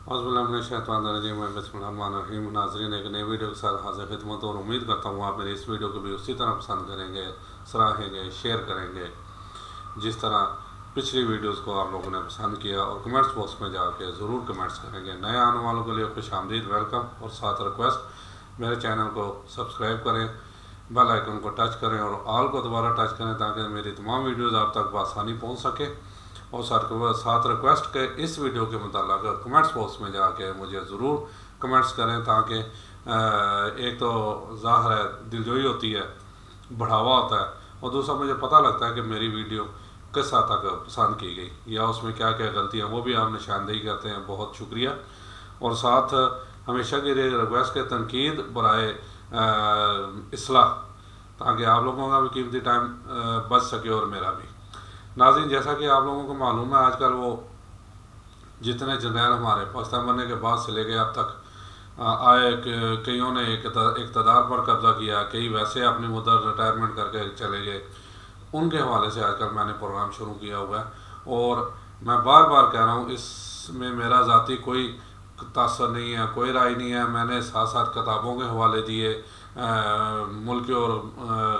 बिस्मिल्लाहिर्रहमानिर्रहीम। नाज़रीन, एक नई वीडियो के साथ हाज़िर खिदमत और उम्मीद करता हूँ आप मेरी इस वीडियो को भी उसी तरह पसंद करेंगे, सराहेंगे, शेयर करेंगे जिस तरह पिछली वीडियोस को आप लोगों ने पसंद किया, और कमेंट्स बॉक्स में जाके ज़रूर कमेंट्स करेंगे। नए आने वालों के लिए खुशामदीद वेलकम, और साथ रिक्वेस्ट मेरे चैनल को सब्सक्राइब करें, बेल आइकन को टच करें और ऑल को दोबारा टच करें ताकि मेरी तमाम वीडियोज़ आप तक बआसानी पहुँच सके। और साथ रिक्वेस्ट के इस वीडियो के मुताल्लिक़ कमेंट्स बॉक्स में जाके मुझे ज़रूर कमेंट्स करें ताकि एक तो ज़ाहिर है दिलजोई होती है, बढ़ावा होता है, और दूसरा मुझे पता लगता है कि मेरी वीडियो किस हद तक पसंद की गई या उसमें क्या क्या गलतियाँ वो भी आप निशानदेही करते हैं। बहुत शुक्रिया। और साथ हमेशा की रिक्वेस्ट के तनकीद बराए इस्लाह, ताकि आप लोगों का भी कीमती टाइम बच सके और मेरा भी। नाज़रीन, जैसा कि आप लोगों को मालूम है, आजकल वो जितने जर्नैल हमारे पाकिस्तान बनने के बाद से लेके अब तक आए, कईयों ने इक़्तिदार पर कब्जा किया, कई वैसे अपनी मुद्दत रिटायरमेंट करके चले गए। उनके हवाले से आजकल मैंने प्रोग्राम शुरू किया हुआ है, और मैं बार बार कह रहा हूँ इसमें मेरा ज़ाती कोई तासर नहीं है, कोई राय नहीं है। मैंने साथ साथ किताबों के हवाले दिए, मुल्की और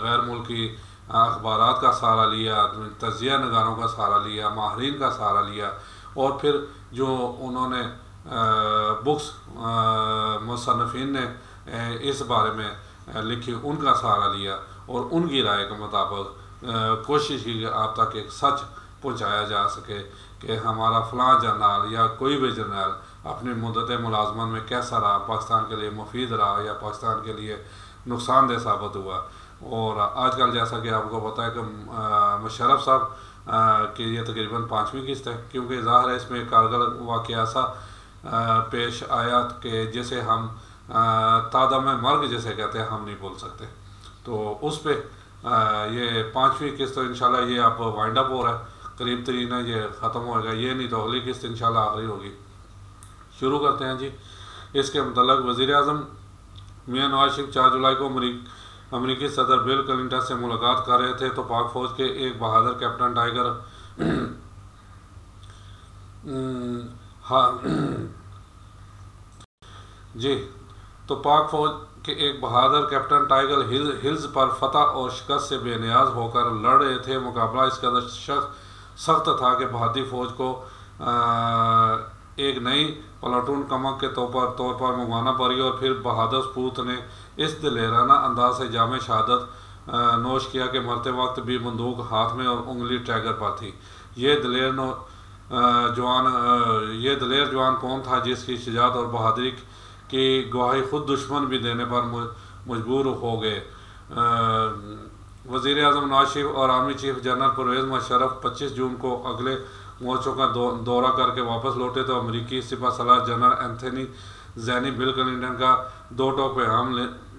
गैर मुल्की अखबारात का सहारा लिया, तजिया नगारों का सहारा लिया, माहरीन का सहारा लिया, और फिर जो उन्होंने बुक्स मुसन्निफ़ीन ने इस बारे में लिखी उनका सहारा लिया, और उनकी राय के मुताबिक कोशिश की कि आप तक एक सच पहुँचाया जा सके कि हमारा फ़लाँ जर्नल या कोई भी जर्नल अपनी मुद्दत मुलाजमत में कैसा रहा, पाकिस्तान के लिए मुफीद रहा या पाकिस्तान के लिए नुकसानदेह साबित हुआ। और आजकल जैसा कि आपको पता है कि मुशर्रफ साहब की ये तकरीबन 5वीं किस्त है, क्योंकि ज़ाहिर है इसमें कारगर वाक़या ऐसा पेश आया कि जिसे हम तादम मर्ग जिसे कहते हैं हम नहीं बोल सकते। तो उस पर ये 5वीं किस्त तो इंशाल्लाह ये आप वाइंड अप हो रहा है, करीब तरीन है, ये ख़त्म होएगा, ये नहीं तो अगली किस्त इंशाल्लाह आखिरी होगी। शुरू करते हैं जी। इसके मतलब वज़ीर आज़म मियां नवाज शरीफ 4 जुलाई को अमरीकी सदर बिल क्लिंटन से मुलाकात कर रहे थे, तो पाक फौज के एक बहादुर कैप्टन टाइगर हाँ जी, तो पाक फौज के एक बहादुर कैप्टन टाइगर हिल्स पर फतह और शिकस्त से बेनियाज होकर लड़ रहे थे। मुकाबला इस कदर सख्त था कि भारतीय फौज को एक नई प्लाटून कमक के तौर पर मंगवाना पड़ी, और फिर बहादुर सपूत ने इस दिलेराना अंदाज से जाम शहादत नोश किया कि मरते वक्त भी बंदूक हाथ में और उंगली ट्रैगर पर थी। ये दिलेर जवान कौन था जिसकी शजात और बहादुरी की गवाही खुद दुश्मन भी देने पर मजबूर हो गए। वज़ीर आज़म नवाज शरीफ और army chief general Pervez Musharraf 25 जून को अगले मोर्चों का दौरा करके वापस लौटे, तो अमरीकी सिपह सलार जनरल एंथनी ज़ैनी बिल क्लिंटन का 2 टोक पैगाम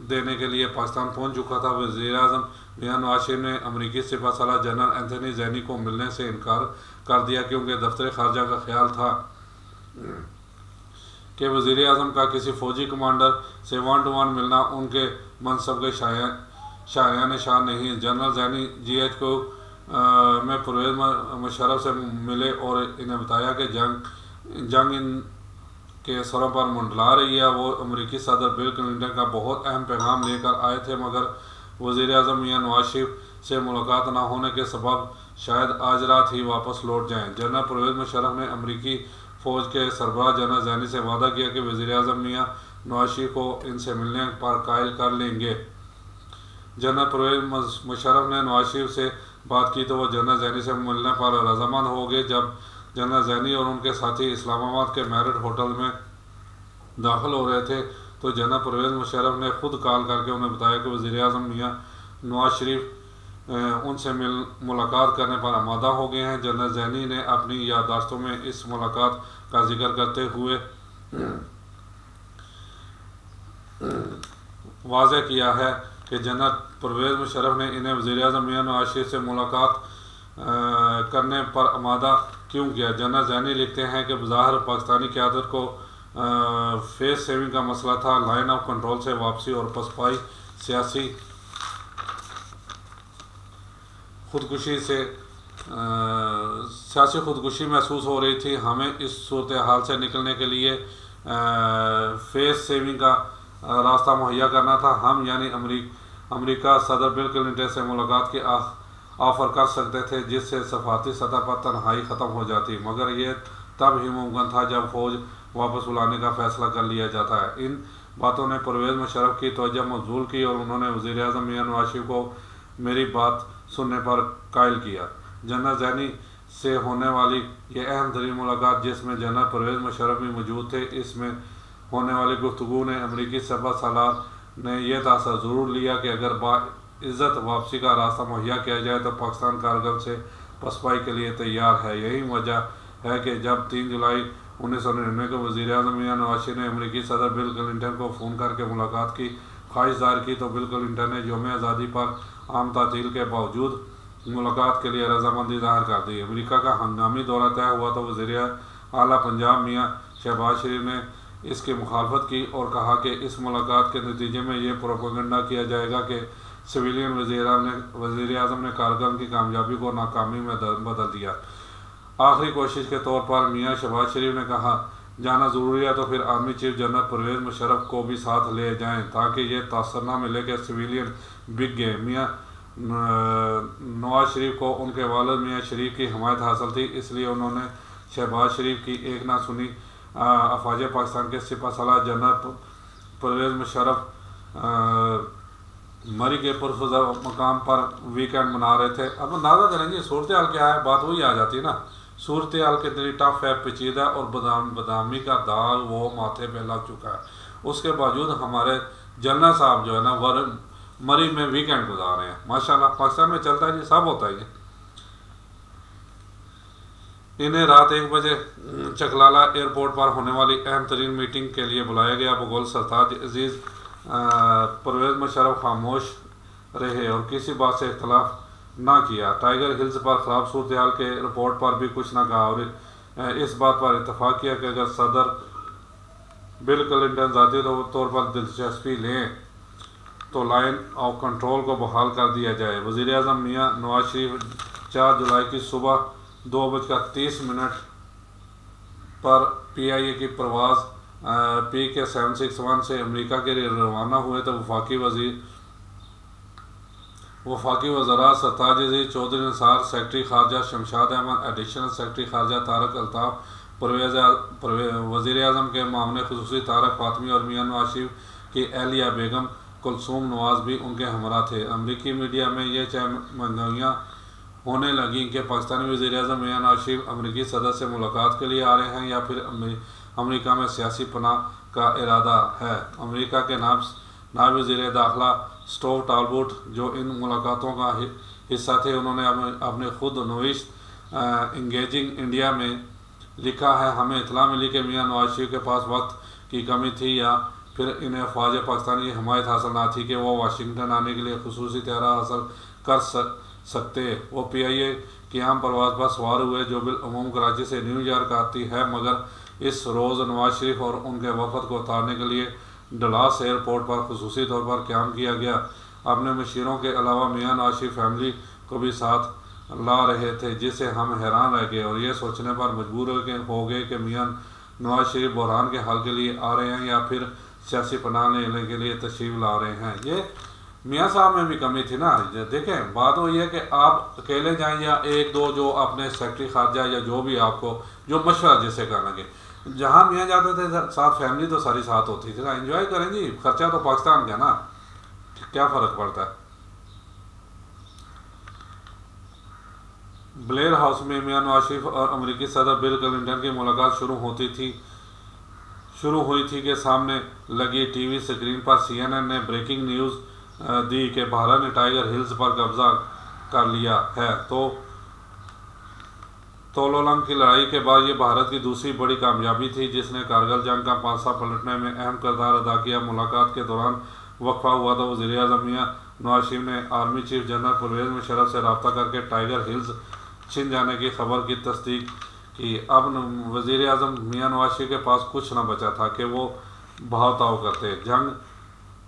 देने के लिए पाकिस्तान पहुंच चुका था। वज़ीर आज़म मियां नवाज शरीफ ने अमरीकी सिपह सलार जनरल एंथनी ज़ैनी को मिलने से इनकार कर दिया, क्योंकि दफ्तर खारजा का ख्याल था कि वज़ीर आज़म का किसी फ़ौजी कमांडर से 1 to 1 मिलना उनके मनसब के शायान शान नहीं। जनरल ज़ैनी GH को में परवेज़ मुशर्रफ से मिले और इन्हें बताया कि जंग इन के सरों पर मंडला रही है। वो अमरीकी सदर बिल क्लिंटन का बहुत अहम पैगाम लेकर आए थे, मगर वज़ीर आज़म मियां नवाज शरीफ से मुलाकात न होने के सबब शायद आज रात ही वापस लौट जाएं। जनरल परवेज़ मुशर्रफ ने अमरीकी फ़ौज के सरबराह जनरल ज़ैनी से वादा किया कि वज़ीर आज़म मियां नवाज शरीफ को इनसे मिलने पर कायल कर लेंगे। जनरल परवेज़ मुशर्रफ ने नवाज शरीफ से बात की तो वो जनरल ज़ैनी से मिलने पर रजामंद हो गए। जब जनरल ज़ैनी और उनके साथी इस्लामाबाद के मैरिट होटल में दाखिल हो रहे थे, तो जनरल परवेज़ मुशर्रफ ने खुद कॉल करके उन्हें बताया कि वज़ीर आज़म मियां नवाज शरीफ उनसे मुलाकात करने पर आमादा हो गए हैं। जनरल ज़ैनी ने अपनी याददाश्तों में इस मुलाकात का जिक्र करते हुए वाज़ेह किया है कि जनरल परवेज़ मुशर्रफ ने इन्हें वज़ीर आज़म मियां नवाज शरीफ से मुलाकात करने पर आमादा क्यों किया। जनरल ज़ैनी लिखते हैं कि बज़ाहिर पाकिस्तानी क़यादत को फेस सेविंग का मसला था, लाइन ऑफ कंट्रोल से वापसी और पसपाई, सियासी खुदकुशी से सियासी खुदकुशी महसूस हो रही थी। हमें इस सूरत हाल से निकलने के लिए फेस सेविंग का रास्ता मुहैया करना था। हम यानी अमेरिका सदर बिल क्लिंटन से मुलाकात की ऑफ़र कर सकते थे, जिससे सफारती सतह पर तन्हाई ख़त्म हो जाती, मगर यह तब ही मुमकिन था जब फ़ौज वापस बुलाने का फ़ैसला कर लिया जाता है। इन बातों ने परवेज़ मुशर्रफ की तवज्जो मबज़ूल की और उन्होंने वज़ीर-ए-आज़म मियां नवाज शरीफ को मेरी बात सुनने पर कायल किया। जनरल ज़ैनी से होने वाली ये अहम तरीन मुलाकात, जिसमें जनरल परवेज़ मुशर्रफ भी मौजूद थे, इसमें होने वाली गुफ्तगू ने अमरीकी सपा सालार ने यह तासर ज़रूर लिया कि अगर बाइज़्ज़त वापसी का रास्ता मुहैया किया जाए तो पाकिस्तान कारगिल से पसपाई के लिए तैयार है। यही वजह है कि जब 3 जुलाई 1999 को वज़ीर-ए-आज़म मियां नवाज शरीफ ने अमरीकी सदर बिल क्लिंटन को फ़ोन करके मुलाकात की ख्वाहिश ज़ाहिर की, तो बिल क्लिंटन ने यौम आज़ादी पर आम तातील के बावजूद मुलाकात के लिए रजामंदी ज़ाहिर कर दी। अमेरिका का हंगामी दौरा तय हुआ तो वज़ीर आला पंजाब मियां शहबाज शरीफ ने इसकी मुखालफत की और कहा कि इस मुलाकात के नतीजे में ये प्रोपेगेंडा किया जाएगा कि सिविलियन वज़ीर-ए-आज़म ने कारगिल की कामयाबी को नाकामी में बदल दिया। आखिरी कोशिश के तौर पर मियां शहबाज शरीफ ने कहा, जाना ज़रूरी है तो फिर army chief general Pervez Musharraf को भी साथ ले जाएं, ताकि ये तासर न मिले कि सिविलियन बिक गए। मियां नवाज शरीफ को उनके वालिद मियां शरीफ की हमायत हासिल थी, इसलिए उन्होंने शहबाज शरीफ की एक ना सुनी। अफवाज पाकिस्तान के सिपा सलार जनरल परवेज़ मुशर्रफ मरी के पुरफज़ा मकाम पर वीकेंड मना रहे थे। अब अंदाज़ा करेंगे सूरत हाल क्या है, बात वही आ जाती है ना। सूरत हाल कितनी टफ है, पेचीदा और बदामी का दाग वो माथे पे लग चुका है। उसके बावजूद हमारे जनरल साहब जो है ना मरी में वीकेंड गुजार रहे हैं। माशाल्लाह पाकिस्तान में चलता है जी, सब होता है। इन्हें रात 1 बजे चकलाला एयरपोर्ट पर होने वाली अहम तरीन मीटिंग के लिए बुलाया गया। बगौल सरताज अजीज़ परवेज़ मुशर्रफ खामोश रहे और किसी बात से इख्तलाफ ना किया। टाइगर हिल्स पर ख़राब सूरत हाल के रिपोर्ट पर भी कुछ ना कहा और इस बात पर इतफाक़ किया कि अगर सदर बिल क्लिंटन ज़ाती तौर पर दिलचस्पी लें तो लाइन ऑफ कंट्रोल को बहाल कर दिया जाए। वज़ीर-ए-आज़म मियां नवाज शरीफ 4 जुलाई की सुबह 2:30 पर PIA की परवाज़ PK 761 से अमेरिका के लिए रवाना हुए तो वफाकी वज़रा सरताज अज़ीज़ चौधरी निसार, सेक्रेटरी खारजा शमशाद अहमद, एडिशनल सेक्रेटरी खारजा तारक अल्ताफ़, वज़ीर-ए-आज़म के मामले खुसूसी तारक फातमी और मियां नवाज शरीफ की एहलिया बेगम कुलसूम नवाज भी उनके हमरा थे। अमरीकी मीडिया में ये चहमगहियाँ होने लगी कि पाकिस्तानी वज़ीर-ए-आज़म मियां नवाज शरीफ अमरीकी सदर से मुलाकात के लिए आ रहे हैं या फिर अमेरिका में सियासी पनाह का इरादा है। अमेरिका के नायब वज़ीर दाखिला स्टोव टालबुट, जो इन मुलाकातों का हिस्सा थे, उन्होंने अपने खुद नविश्त इंगेजिंग इंडिया में लिखा है, हमें इत्तला मिली कि मियां नवाज शरीफ के पास वक्त की कमी थी या फिर इन्हें अफवाज पाकिस्तानी हमायत हासिल ना थी कि वो वाशिंगटन आने के लिए खुसूसी तैयारा हासिल कर सकते। वो PIA की आम परवाज़ पर सवार हुए जो बिलअमूम कराची से न्यूयॉर्क आती है, मगर इस रोज़ नवाज शरीफ और उनके वफद को उतारने के लिए डलास एयरपोर्ट पर खुसूसी तौर पर क़याम किया गया। अपने मशीरों के अलावा मियां नवाज शरीफ फैमिली को भी साथ ला रहे थे, जिससे हम हैरान रह गए और ये सोचने पर मजबूर हो गए कि मियां नवाज शरीफ बहरान के हल के लिए आ रहे हैं या फिर सियासी पनाह लेने के लिए तशरीफ़ ला रहे हैं। ये मियां साहब में भी कमी थी ना। देखें, बात वही है कि आप अकेले जाएं या 1-2 जो अपने सेक्रेटरी खारजा या जो भी आपको जो मशवरा जिससे कर लगे। जहाँ मियां जाते थे साथ फैमिली तो सारी साथ होती थी ना। एंजॉय करें जी, खर्चा तो पाकिस्तान का ना, क्या फ़र्क पड़ता है। ब्लेयर हाउस में मियां नवाज शरीफ और अमेरिकी सदर बिल क्लिंटन की मुलाकात शुरू हुई थी कि सामने लगी TV स्क्रीन पर CNN ने ब्रेकिंग न्यूज़ दी कि भारत ने टाइगर हिल्स पर कब्जा कर लिया है। तो तोलोलंग की लड़ाई के बाद ये भारत की दूसरी बड़ी कामयाबी थी, जिसने कारगिल जंग का पासा पलटने में अहम किरदार अदा किया। मुलाकात के दौरान वक्फा हुआ तो वज़ीर-ए-आज़म मियां नवाज शरीफ ने army chief general Pervez Musharraf से रब्ता करके टाइगर हिल्स छिन जाने की खबर की तस्दीक की। अब वज़ीर-ए-आज़म मियां नवाज शरीफ के पास कुछ न बचा था कि वो भाव-ताव करते। जंग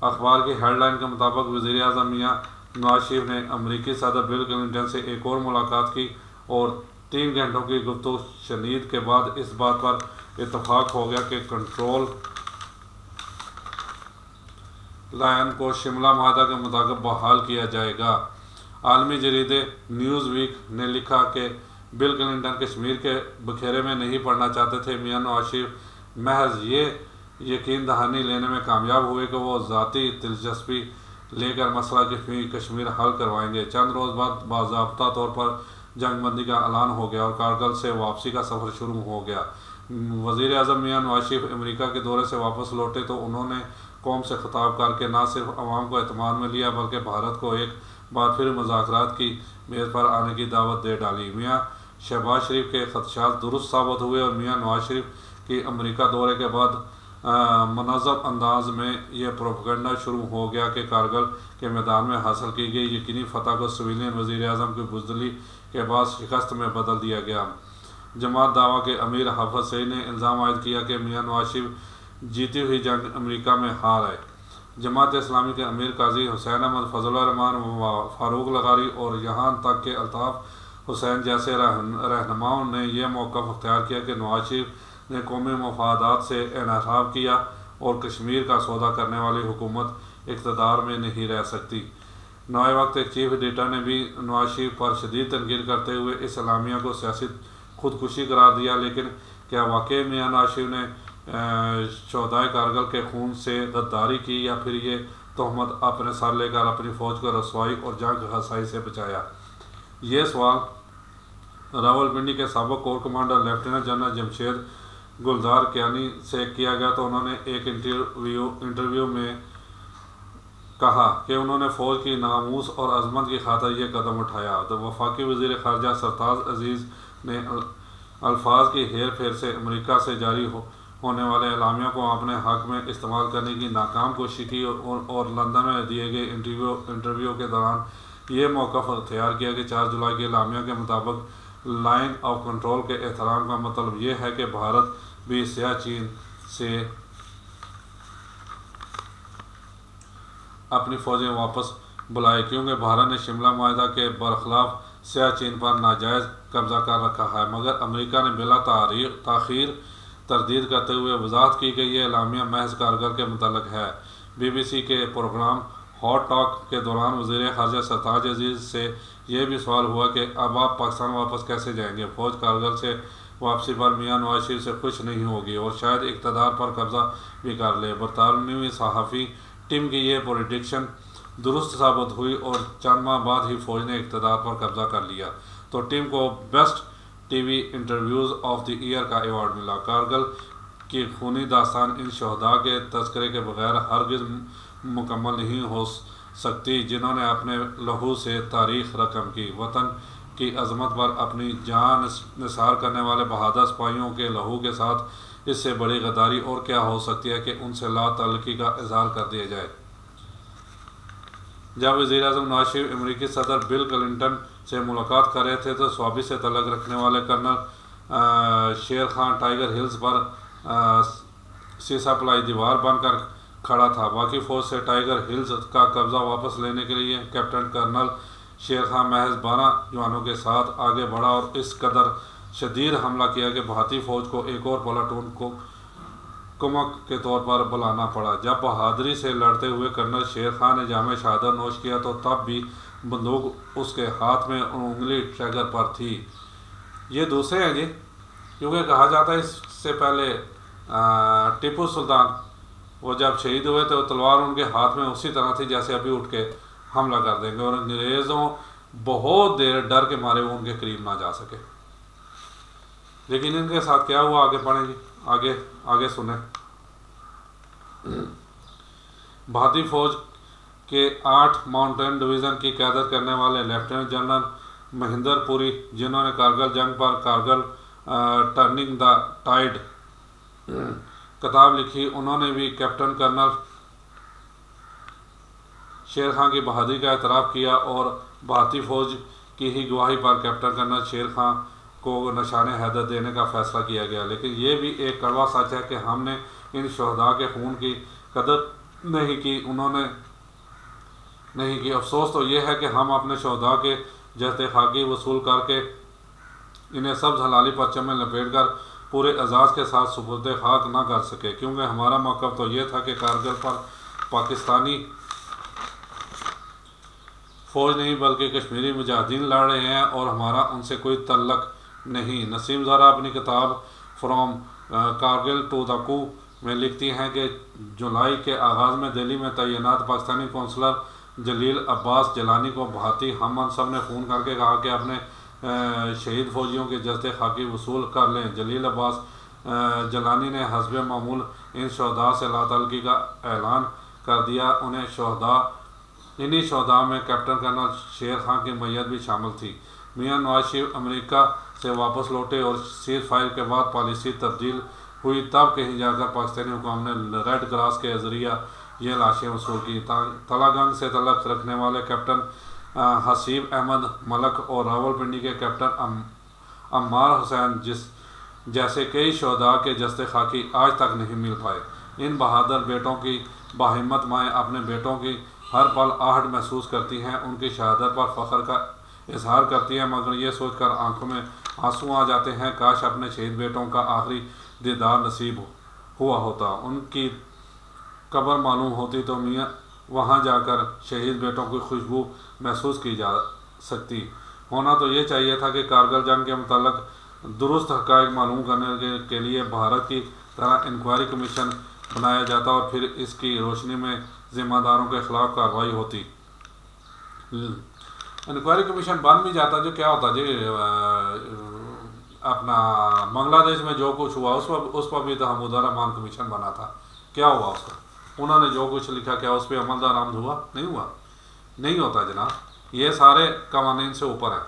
अखबार की हेडलाइन के मुताबिक वज़ीर-ए-आज़म मियां नवाज शरीफ ने अमरीकी सदर बिल क्लिंटन से एक और मुलाकात की और 3 घंटों की गुफ्तगू शनीद के बाद इस बात पर इत्तफाक हो गया कि कंट्रोल लाइन को शिमला माहदा के मुताबिक बहाल किया जाएगा। आलमी जरीदे न्यूज़ वीक ने लिखा कि बिल क्लिंटन कश्मीर के बखेरे में नहीं पड़ना चाहते थे। मियां नवाज शरीफ महज ये यकीन दहानी लेने में कामयाब हुए कि वो ज़ाती दिलचस्पी लेकर मसला कश्मीर हल करवाएंगे। चंद रोज़ बाद बाज़ाब्ता तौर पर जंगबंदी का ऐलान हो गया और कारगिल से वापसी का सफ़र शुरू हो गया। वज़ीर आज़म मियां नवाज शरीफ अमेरिका के दौरे से वापस लौटे तो उन्होंने कौम से खिताब करके न सिर्फ अवाम को एतमाद में लिया बल्कि भारत को एक बार फिर मुज़ाकरात की मेज़ पर आने की दावत दे डाली। मियां शहबाज शरीफ के खदशात दुरुस्त साबित हुए और मियां नवाज शरीफ की अमेरिका दौरे के बाद मुनज़्ज़म अंदाज में यह प्रोपेगेंडा शुरू हो गया कि कारगिल के मैदान में हासिल की गई यकीनी फतह को सिविलियन वज़ीर आज़म की बुज़दिली के बाद शिकस्त में बदल दिया गया। जमात दावा के अमीर हाफिज़ सईद ने इल्ज़ाम आयद किया कि मियां नवाज शरीफ जीती हुई जंग अमेरिका में हार आए। जमात इस्लामी के अमीर काजी हुसैन अहमद, फजलुर रहमान, फारूक लगारी और यहाँ तक के अल्ताफ़ हुसैन जैसे रहनुमाओं ने यह मौक़िफ़ अख्तियार किया कि नवाज शरीफ ने कौमी मफादात से इन्हिराफ किया और कश्मीर का सौदा करने वाली हुकूमत इक़्तिदार में नहीं रह सकती। नए वक्त एक चीफ एडिटर ने भी नवाज शरीफ पर शदीद तनकीद करते हुए इस एलामिया को सियासी खुदकुशी करार दिया। लेकिन क्या वाकई मियां नवाज शरीफ ने शोहदाए कारगिल के खून से गद्दारी की या फिर ये तहमत अपने सर लेकर अपनी फ़ौज को रसवाई और जंग हसाई से बचाया? ये सवाल रावलपिंडी के साबिक़ core commander lieutenant general Jamshed Gulzar Kiyani से किया गया तो उन्होंने एक इंटरव्यू में कहा कि उन्होंने फ़ौज की नामूस और अजमत की खातिर यह कदम उठाया। तो वफाकी वज़ीर ख़ारजा सरताज अजीज़ ने अल्फाज की हेर फेर से अमेरिका से जारी होने वाले एलामिया को अपने हक़ में इस्तेमाल करने की नाकाम कोशिश की और लंदन में दिए गए इंटरव्यू के दौरान ये मौक़िफ़ अख्तियार किया कि 4 जुलाई के एलामिया के मुताबिक लाइन ऑफ कंट्रोल के एहतराम का मतलब यह है कि भारत भी सियाह चीन से अपनी फ़ौजें वापस बुलाए, क्योंकि भारत ने शिमला माहदा के बरखिलाफ सियाह चीन पर नाजायज़ कब्ज़ा कर रखा है। मगर अमेरिका ने बिला ताख़ीर तरदीद करते हुए वजाहत की कि यह एलामिया महज कारगिल के मुतल्लिक़ है। BBC के प्रोग्राम हॉट टॉक के दौरान वज़ीर ख़ारजा सरताज अजीज़ से यह भी सवाल हुआ कि अब आप पाकिस्तान वापस कैसे जाएंगे। फ़ौज कारगिल से वापसी पर मियां नवाज शरीफ से खुश नहीं होगी और शायद इक़्तिदार पर कब्ज़ा भी कर ले। बरतानवी सहाफ़ी टिम की यह प्रेडिक्शन दुरुस्त साबित हुई और चंद माह बाद ही फ़ौज ने इक़्तिदार पर कब्ज़ा कर लिया तो टिम को best TV interviews of the year का अवार्ड मिला। कारगिल की खूनी दास्तान इन शहदा के तस्करे के बगैर हरगिज़ मुकम्मल नहीं हो सकती जिन्होंने अपने लहू से तारीख़ रकम की। वतन की अज़मत पर अपनी जान निसार करने वाले बहादुर सिपाहियों के लहू के साथ इससे बड़ी गद्दारी और क्या हो सकती है कि उनसे ला ताल्लुकी का इज़हार कर दिया जाए। जब वज़ीर-ए-आज़म नवाज शरीफ अमेरिकी सदर बिल क्लिंटन से मुलाकात कर रहे थे तो स्वाबी से तल्लुक़ रखने वाले कर्नल शेर खान टाइगर हिल्स पर सीसा पलाई दीवार बनकर खड़ा था। बाकी फ़ौज से टाइगर हिल्स का कब्ज़ा वापस लेने के लिए कैप्टन कर्नल शेर खान महज 12 जवानों के साथ आगे बढ़ा और इस कदर शदीद हमला किया कि भारतीय फ़ौज को एक और प्लाटून को कुमक के तौर पर बुलाना पड़ा। जब बहादुरी से लड़ते हुए कर्नल शेर खान ने जामे शहादत नोश किया तो तब भी बंदूक उसके हाथ में उंगली ट्रैगर पर थी। ये दूसरे हैं जी, क्योंकि कहा जाता है इससे पहले टीपू सुल्तान वो जब शहीद हुए तो तलवार उनके हाथ में उसी तरह थी जैसे अभी उठ के हमला कर देंगे और अंग्रेज़ों बहुत देर डर के मारे वो उनके करीब ना जा सके। लेकिन इनके साथ क्या हुआ आगे पढ़ें जी, आगे सुने। भारतीय फ़ौज के 8 माउंटेन डिवीज़न की क़यादत करने वाले लेफ्टिनेंट जनरल महेंद्र पुरी, जिन्होंने कारगिल जंग पर कारगिल टर्निंग द टाइड किताब लिखी, उन्होंने भी कैप्टन कर्नल शेर खान की बहादुरी का एतराफ़ किया और भारतीय फ़ौज की ही गवाही पर कैप्टन कर्नल शेर खान को निशान हैदर देने का फ़ैसला किया गया। लेकिन ये भी एक कड़वा सच है कि हमने इन शहदा के खून की कदर नहीं की, उन्होंने नहीं की। अफसोस तो ये है कि हम अपने शहदा के जस्ते खाकी वसूल करके इन्हें सब हलाली परचम में लपेट कर पूरे एजाज़ के साथ सुपुर्द खाक ना कर सके, क्योंकि हमारा मौक़िफ़ तो ये था कि कारगिल पर पाकिस्तानी फ़ौज नहीं बल्कि कश्मीरी मुजाहिदीन लड़ रहे हैं और हमारा उनसे कोई तल्लक नहीं। नसीम ज़ारा अपनी किताब फ्रॉम कारगिल टू द कू में लिखती हैं कि जुलाई के आगाज़ में दिल्ली में तैनात पाकिस्तानी कौंसलर जलील अब्बास जलानी को भारतीय हम मनसब ने फ़ोन करके कहा कि अपने शहीद फौजियों के जस्ते खाकी वसूल कर लें। जलील अब्बास जलानी ने हस्ब मामूल इन शहदा से लातलगी का ऐलान कर दिया। इन्हीं शहदा में कैप्टन कर्नल शेर खान की मैयत भी शामिल थी। मियां नवाज शरीफ अमेरिका से वापस लौटे और सीज़ फायर के बाद पॉलिसी तब्दील हुई, तब कहीं जाकर पाकिस्तानी हुकाम ने रेड क्रॉस के ज़रिया ये लाशें वसूल की। तलागंग से तलक रखने वाले कैप्टन हसीब अहमद मलक और रावलपिंडी के कैप्टन अम्मार हुसैन जैसे कई शहदा के जस्ते खाकी आज तक नहीं मिल पाए। इन बहादुर बेटों की बाहिम्मत माएँ अपने बेटों की हर पल आहट महसूस करती हैं, उनकी शहादत पर फ़ख्र का इजहार करती हैं, मगर ये सोचकर आंखों में आंसू आ जाते हैं काश अपने शहीद बेटों का आखिरी दीदार नसीब हुआ होता, उनकी कब्र मालूम होती तो मियाँ वहाँ जाकर शहीद बेटों की खुशबू महसूस की जा सकती। होना तो ये चाहिए था कि कारगिल जंग के मुताल्लिक दुरुस्त हक़ाइक़ मालूम करने के लिए भारत की तरह इंक्वायरी कमीशन बनाया जाता और फिर इसकी रोशनी में ज़िम्मेदारों के ख़िलाफ़ कार्रवाई होती। इंक्वायरी कमीशन बन भी जाता, जो क्या होता जी, अपना बांग्लादेश में जो कुछ हुआ उस पर भी तो हमूदा रहमान कमीशन बना था, क्या हुआ उसका? उन्होंने जो कुछ लिखा क्या उस पर अमल दरामद हुआ? नहीं हुआ, नहीं होता जनाब। ये सारे कवानीन से ऊपर है।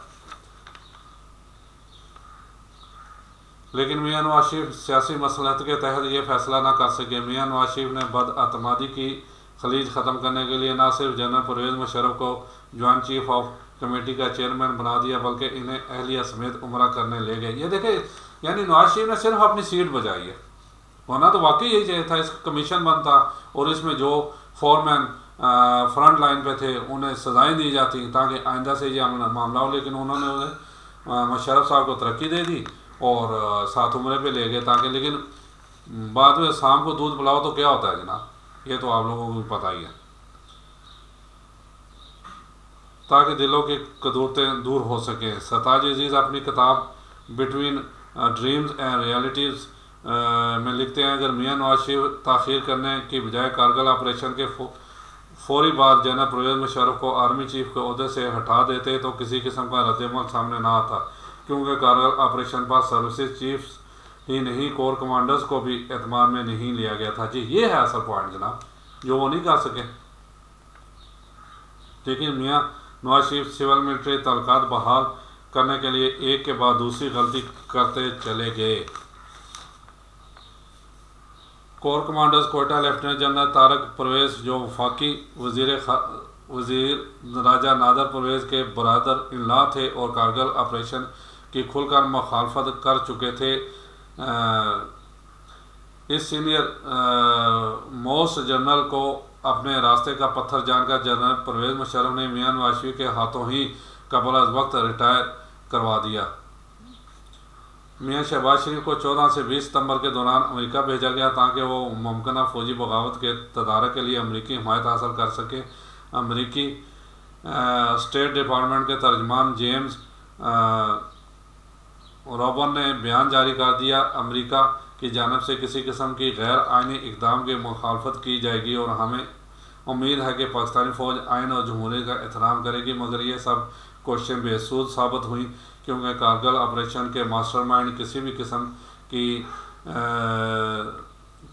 लेकिन मियां नवाज शरीफ सियासी मसलहत के तहत ये फैसला ना कर सके। मियां नवाज शरीफ ने बदअतमादी की खलीज ख़त्म करने के लिए न सिर्फ जनरल परवेज़ मुशर्रफ को जॉइंट चीफ ऑफ कमेटी का चेयरमैन बना दिया, बल्कि इन्हें अहलिया समेत उम्रा करने ले गए। ये देखे, यानी नवाज शरीफ ने सिर्फ अपनी सीट बजाई है, वरना तो वाकई यही चाहिए था। इस कमीशन बनता और इसमें जो फॉरमैन फ्रंट लाइन पे थे उन्हें सज़ाएँ दी जाती ताकि आइंदा से ये मामला हो, लेकिन उन्होंने उन्हें मुशर्रफ साहब को तरक्की दे दी और साथ उम्रे पे ले गए ताकि, लेकिन बाद में शाम को दूध पिलाओ तो क्या होता है जनाब, ये तो आप लोगों को भी पता ही है। ताकि दिलों की कदूरतें दूर हो सकें। सताज अजीज़ अपनी किताब बिटवीन ड्रीम्स एंड रियलिटीज़ में लिखते हैं, अगर मियां नवाज शरीफ ताख़ीर करने की बजाय कारगिल ऑपरेशन के फौरी बाद जनरल परवेज़ मुशर्रफ को आर्मी चीफ के ओहदे से हटा देते तो किसी किस्म का रद्दअमल सामने ना आता, क्योंकि कारगिल ऑपरेशन पर सर्विसेज चीफ्स ही नहीं कोर कमांडर्स को भी एतमाद में नहीं लिया गया था। जी ये है असल पॉइंट जनाब, जो वो नहीं कर सके। लेकिन मियां नवाज शरीफ सिविल मिलिट्री तल्लुकात बहाल करने के लिए एक के बाद दूसरी गलती करते चले गए। Core commanders Quetta lieutenant general Tariq Pervez जो वफाकी वज़ीर राजा नादर परवेज़ के बरादर इनला थे और कारगिल ऑपरेशन की खुलकर मुखालफत कर चुके थे, इस सीनियर मोस्ट जनरल को अपने रास्ते का पत्थर जानकर जनरल परवेज़ मुशर्रफ ने मियां नवाज शरीफ के हाथों ही कबल अज़ वक्त रिटायर करवा दिया। मियां शहबाज शरीफ को 14 से 20 सितंबर के दौरान अमेरिका भेजा गया ताकि वो मुमकिन फ़ौजी बगावत के तदारक के लिए अमेरिकी हिमायत हासिल कर सके। अमेरिकी स्टेट डिपार्टमेंट के तर्जमान जेम्स रॉबन ने बयान जारी कर दिया, अमेरिका की जानब से किसी किस्म की गैर आइनी इक़दाम की मुखालफत की जाएगी और हमें उम्मीद है कि पाकिस्तानी फ़ौज आइन और जमहूरियत का एहतराम करेगी, मगर ये सब कोशिशें बेसूद साबित हुई क्योंकि कारगिल ऑपरेशन के मास्टरमाइंड किसी भी किस्म की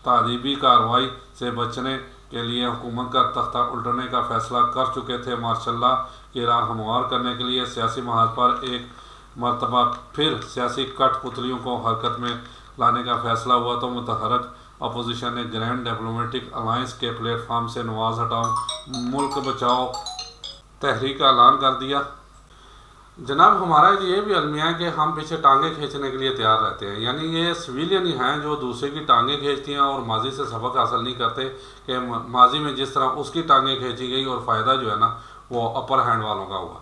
तादीबी कार्रवाई से बचने के लिए हुकूमत का तख्ता उल्टने का फ़ैसला कर चुके थे। मार्शल लॉ की राह हमवार करने के लिए सियासी महाज पर एक मरतबा फिर सियासी कठपुतलियों को हरकत में लाने का फ़ैसला हुआ तो मुतहरक अपोजिशन ने ग्रैंड डिप्लोमेटिक अलायंस के प्लेटफार्म से नवाज हटाओ मुल्क बचाओ तहरीक का ऐलान कर दिया। जनाब हमारा ये भी अलमिया है कि हम पीछे टांगे खींचने के लिए तैयार रहते हैं, यानी ये सिविलियन ही हैं जो दूसरे की टांगे खींचती हैं और माजी से सबक हासिल नहीं करते कि माजी में जिस तरह उसकी टांगे खींची गई और फ़ायदा जो है ना वो अपर हैंड वालों का हुआ,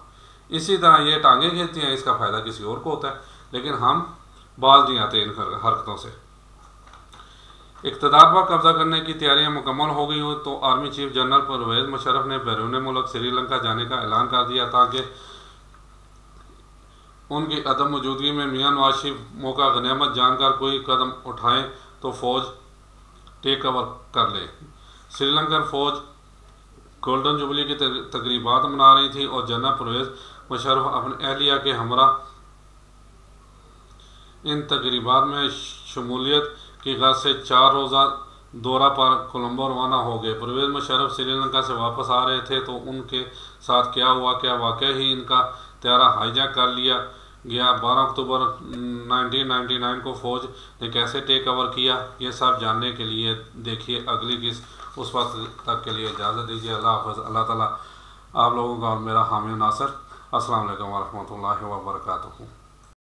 इसी तरह ये टांगे खींचती हैं, इसका फ़ायदा किसी और को होता है। लेकिन हम बाज नहीं आते इन हरकतों से। इक़्तिदार पर कब्जा करने की तैयारियां मुकम्मल हो गई हो तो army chief general Pervez Musharraf ने बैरून मुल्क श्रीलंका जाने का ऐलान कर दिया ताकि उनकी अदम मौजूदगी में मियां नवाज शरीफ मौका गनीमत जानकर कोई कदम उठाएं तो फौज टेक ओवर कर ले। श्रीलंकन फौज गोल्डन जुबली की तकरीबात मना रही थी और जनरल परवेज़ मुशर्रफ अपने अहलिया के हमरा इन तकरीबात में शमूलियत की गरज से 4 रोज़ा दौरा पर कोलंबो रवाना हो गए। परवेज़ मुशर्रफ श्रीलंका से वापस आ रहे थे तो उनके साथ क्या हुआ, क्या वाकई ही इनका त्यारा हाईजैक कर लिया गया। 12 अक्टूबर 1999 को फौज ने कैसे टेक ओवर किया, ये सब जानने के लिए देखिए अगली किस्त। उस वक्त तक के लिए इजाज़त दीजिए। अल्लाह हाफ़िज़। अल्लाह ताला आप लोगों का और मेरा हामी नासिर। अस्सलाम वालेकुम व रहमतुल्लाहि व बरकातुहू।